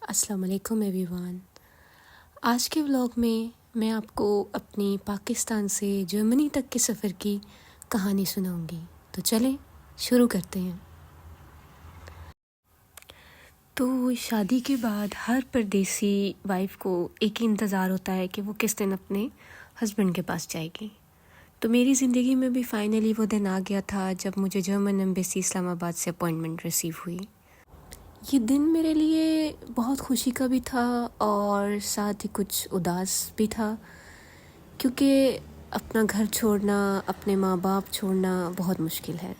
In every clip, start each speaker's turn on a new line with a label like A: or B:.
A: अस्सलाम वालेकुम एवरीवन। आज के व्लॉग में मैं आपको अपनी पाकिस्तान से जर्मनी तक के सफ़र की कहानी सुनाऊंगी। तो चलें शुरू करते हैं। तो शादी के बाद हर परदेसी वाइफ को एक ही इंतज़ार होता है कि वो किस दिन अपने हस्बैंड के पास जाएगी। तो मेरी ज़िंदगी में भी फाइनली वो दिन आ गया था जब मुझे जर्मन एम्बेसी इस्लामाबाद से अपॉइंटमेंट रिसीव हुई। ये दिन मेरे लिए बहुत खुशी का भी था और साथ ही कुछ उदास भी था, क्योंकि अपना घर छोड़ना, अपने माँ बाप छोड़ना बहुत मुश्किल है।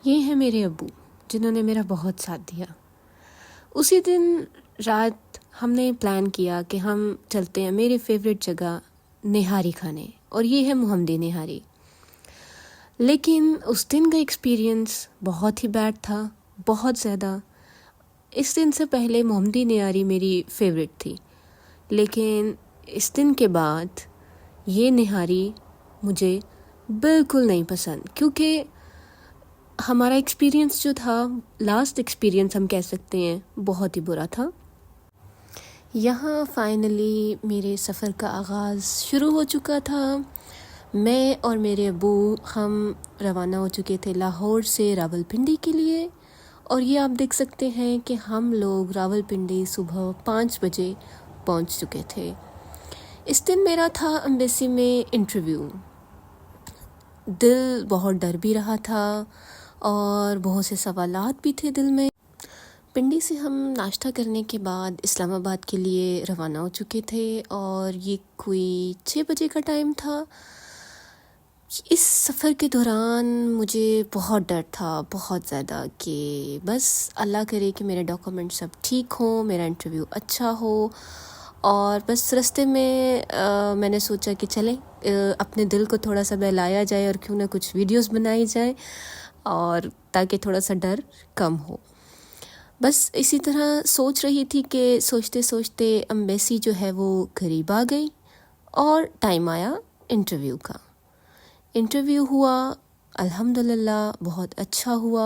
A: ये हैं मेरे अब्बू, जिन्होंने मेरा बहुत साथ दिया। उसी दिन रात हमने प्लान किया कि हम चलते हैं मेरे फेवरेट जगह निहारी खाने, और ये है मोहम्मदी निहारी। लेकिन उस दिन का एक्सपीरियंस बहुत ही बैड था, बहुत ज़्यादा। इस दिन से पहले मोहम्मदी निहारी मेरी फेवरेट थी, लेकिन इस दिन के बाद ये निहारी मुझे बिल्कुल नहीं पसंद, क्योंकि हमारा एक्सपीरियंस जो था, लास्ट एक्सपीरियंस हम कह सकते हैं, बहुत ही बुरा था। यहाँ फाइनली मेरे सफ़र का आगाज़ शुरू हो चुका था। मैं और मेरे अब्बू हम रवाना हो चुके थे लाहौर से रावलपिंडी के लिए, और ये आप देख सकते हैं कि हम लोग रावलपिंडी सुबह 5 बजे पहुंच चुके थे। इस दिन मेरा था एम्बेसी में इंटरव्यू। दिल बहुत डर भी रहा था और बहुत से सवालात भी थे दिल में। पिंडी से हम नाश्ता करने के बाद इस्लामाबाद के लिए रवाना हो चुके थे, और ये कोई 6 बजे का टाइम था। इस सफ़र के दौरान मुझे बहुत डर था, बहुत ज़्यादा, कि बस अल्लाह करे कि मेरे डॉक्यूमेंट सब ठीक हों, मेरा इंटरव्यू अच्छा हो। और बस रास्ते में मैंने सोचा कि चलें अपने दिल को थोड़ा सा बहलाया जाए और क्यों ना कुछ वीडियोस बनाई जाए, और ताकि थोड़ा सा डर कम हो। बस इसी तरह सोच रही थी कि सोचते सोचते एम्बेसी जो है वो करीब आ गई, और टाइम आया इंटरव्यू का। इंटरव्यू हुआ, अल्हम्दुलिल्लाह बहुत अच्छा हुआ।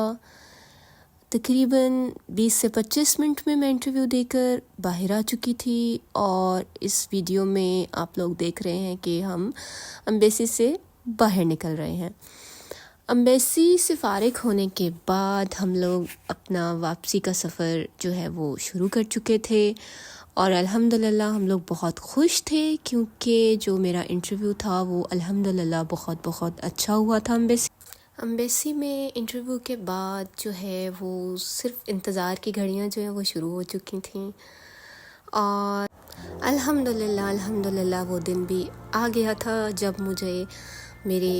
A: तकरीबन 20 से 25 मिनट में मैं इंटरव्यू देकर बाहर आ चुकी थी, और इस वीडियो में आप लोग देख रहे हैं कि हम एम्बेसी से बाहर निकल रहे हैं। एम्बेसी से फ़ारिग होने के बाद हम लोग अपना वापसी का सफ़र जो है वो शुरू कर चुके थे, और अल्हम्दुलिल्लाह हम लोग बहुत खुश थे, क्योंकि जो मेरा इंटरव्यू था वो अल्हम्दुलिल्लाह बहुत बहुत अच्छा हुआ था। एम्बेसी में इंटरव्यू के बाद जो है वो सिर्फ इंतज़ार की घड़ियां जो हैं वो शुरू हो चुकी थीं, और अल्हम्दुलिल्लाह वो दिन भी आ गया था जब मुझे मेरे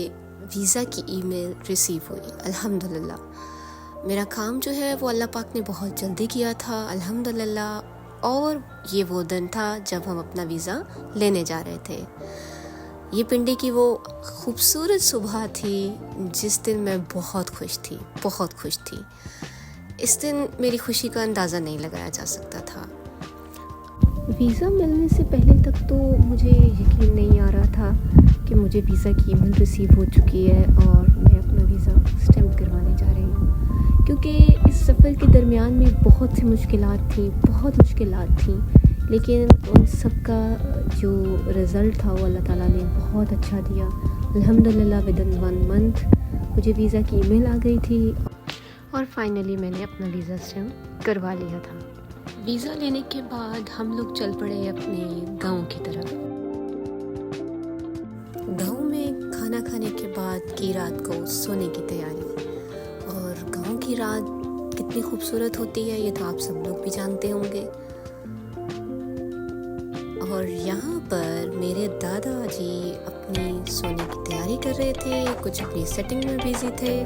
A: वीज़ा की ईमेल रिसीव हुई। अल्हम्दुलिल्लाह मेरा काम जो है वो अल्लाह पाक ने बहुत जल्दी किया था, अल्हम्दुलिल्लाह। और ये वो दिन था जब हम अपना वीज़ा लेने जा रहे थे। ये पिंडी की वो खूबसूरत सुबह थी जिस दिन मैं बहुत खुश थी, बहुत खुश थी। इस दिन मेरी खुशी का अंदाज़ा नहीं लगाया जा सकता था। वीज़ा मिलने से पहले तक तो मुझे यकीन नहीं आ रहा था कि मुझे वीज़ा की ईमेल रिसीव हो चुकी है और मैं अपना वीज़ा स्टैम्प करवाने जा रही हूँ, क्योंकि इस सफ़र के दरमियान में बहुत सी मुश्किलात थी, लेकिन उन सब का जो रिज़ल्ट था वो अल्लाह ताला ने बहुत अच्छा दिया। अल्हम्दुलिल्लाह विदिन 1 मंथ मुझे वीज़ा की ईमेल आ गई थी, और फाइनली मैंने अपना वीज़ा स्टैम्प करवा लिया था। वीज़ा लेने के बाद हम लोग चल पड़े अपने गांव की तरफ। गांव में खाना खाने के बाद की रात को सोने की तैयारी, और गांव की रात कितनी खूबसूरत होती है ये तो आप सब लोग भी जानते होंगे। और यहाँ पर मेरे दादाजी अपनी सोने की तैयारी कर रहे थे, कुछ अपनी सेटिंग में बिजी थे,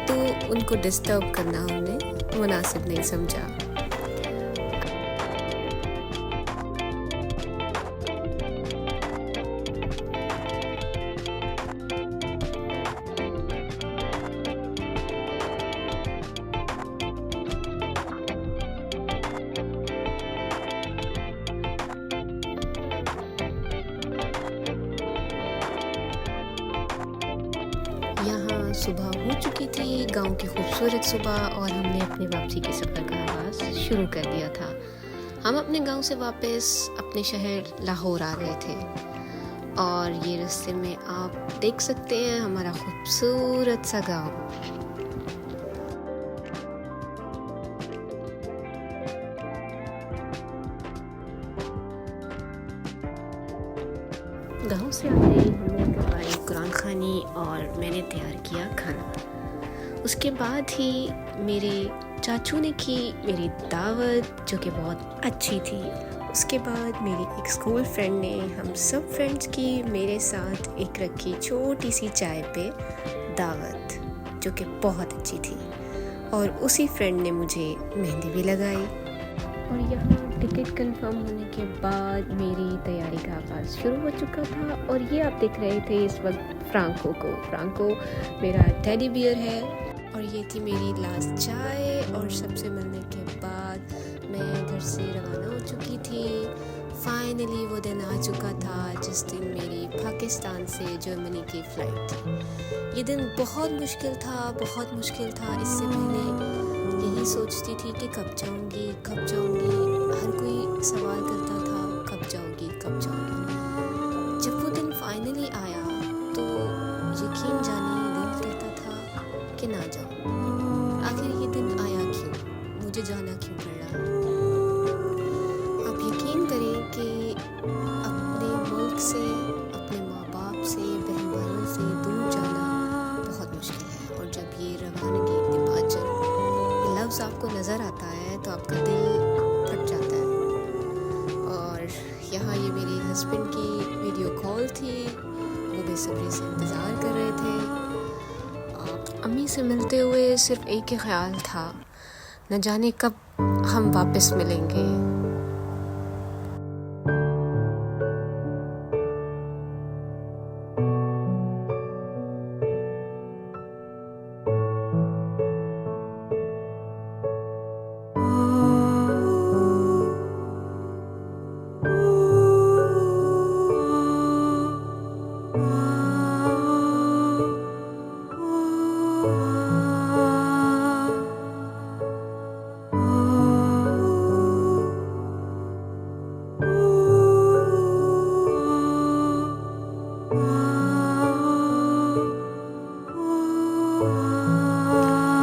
A: तो उनको डिस्टर्ब करना हमने मुनासिब नहीं समझा। यहाँ सुबह हो चुकी थी, गांव की खूबसूरत सुबह, और हमने अपने वापसी के सफ़र का आगाज़ शुरू कर दिया था। हम अपने गांव से वापस अपने शहर लाहौर आ रहे थे और ये रास्ते में आप देख सकते हैं हमारा खूबसूरत सा गांव। गांव से आते ही हमने करवाई कुरान खानी और मैंने तैयार किया खाना। उसके बाद ही मेरे चाचू ने की मेरी दावत, जो कि बहुत अच्छी थी। उसके बाद मेरी एक स्कूल फ्रेंड ने हम सब फ्रेंड्स की मेरे साथ एक रखी छोटी सी चाय पे दावत, जो कि बहुत अच्छी थी। और उसी फ्रेंड ने मुझे मेहंदी भी लगाई। और यहाँ टिकट कंफर्म होने के बाद मेरी तैयारी का आगाज़ शुरू हो चुका था। और ये आप देख रहे थे इस वक्त फ्रांको मेरा टेडी बियर है। और ये थी मेरी लास्ट चाय। और सबसे मिलने के बाद मैं घर से रवाना हो चुकी थी। फाइनली वो दिन आ चुका था जिस दिन मेरी पाकिस्तान से जर्मनी की फ़्लाइट थी। ये दिन बहुत मुश्किल था। इससे पहले यही सोचती थी कि कब जाऊंगी। हर कोई सवाल करता था कब जाओगी। जब वो दिन फाइनली आया तो यकीन जानिए दिल कहता था कि ना जाऊं। आखिर ये दिन आया क्यों, मुझे जाना क्यों पड़ रहा। आप यकीन करें कि अपने मुल्क से, अपने माँ बाप से, बहन भाइयों से दूर जाना बहुत मुश्किल है। और जब ये रवानगी, डिपार्चर लफ्ज़ आपको नज़र आता है तो आपका दिल फट जाता है। और यहाँ ये मेरे हस्बैंड की वीडियो कॉल थी, वो बेसब्री से इंतज़ार कर रहे थे। अम्मी से मिलते हुए सिर्फ एक ही ख्याल था, न जाने कब हम वापस मिलेंगे।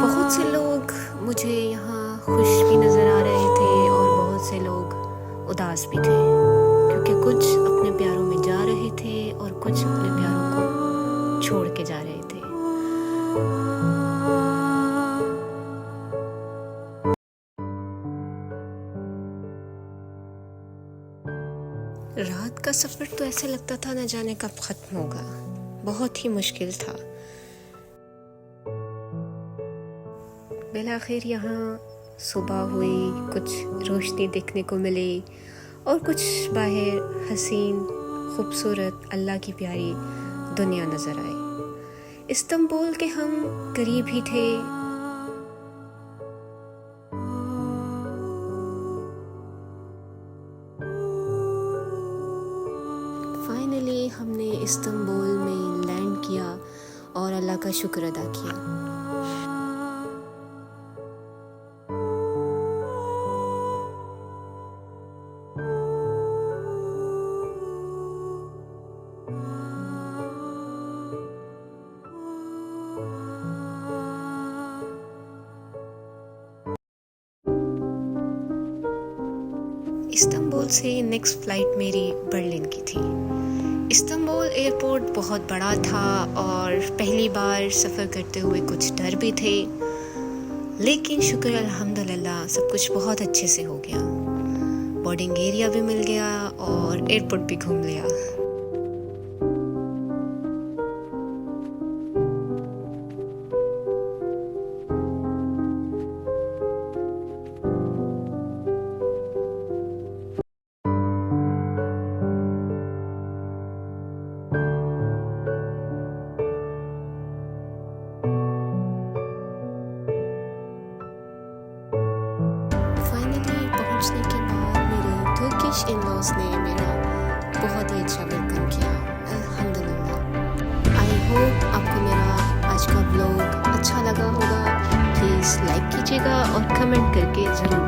A: बहुत से लोग मुझे यहाँ खुश भी नज़र आ रहे थे और बहुत से लोग उदास भी थे, क्योंकि कुछ अपने प्यारों में जा रहे थे और कुछ अपने प्यारों को छोड़ के जा रहे थे। रात का सफ़र तो ऐसे लगता था न जाने कब ख़त्म होगा। बहुत ही मुश्किल था। बिलाखिर यहाँ सुबह हुई, कुछ रोशनी देखने को मिली और कुछ बाहर हसीन खूबसूरत अल्लाह की प्यारी दुनिया नज़र आई। इस्तांबुल के हम करीब ही थे। फाइनली हमने इस्तांबुल में लैंड किया और अल्लाह का शुक्र अदा किया। इस्तांबुल से नेक्स्ट फ़्लाइट मेरी बर्लिन की थी। इस्तांबुल एयरपोर्ट बहुत बड़ा था और पहली बार सफ़र करते हुए कुछ डर भी थे, लेकिन शुक्र अल्हम्दुलिल्लाह सब कुछ बहुत अच्छे से हो गया। बोर्डिंग एरिया भी मिल गया और एयरपोर्ट भी घूम लिया। पहुंचने के बाद मेरे तुर्किश इन-लॉज ने मेरा बहुत ही अच्छा वेलकम किया, अल्हम्दुलिल्लाह। आई होप आपको मेरा आज का व्लॉग अच्छा लगा होगा। प्लीज़ लाइक कीजिएगा और कमेंट करके ज़रूर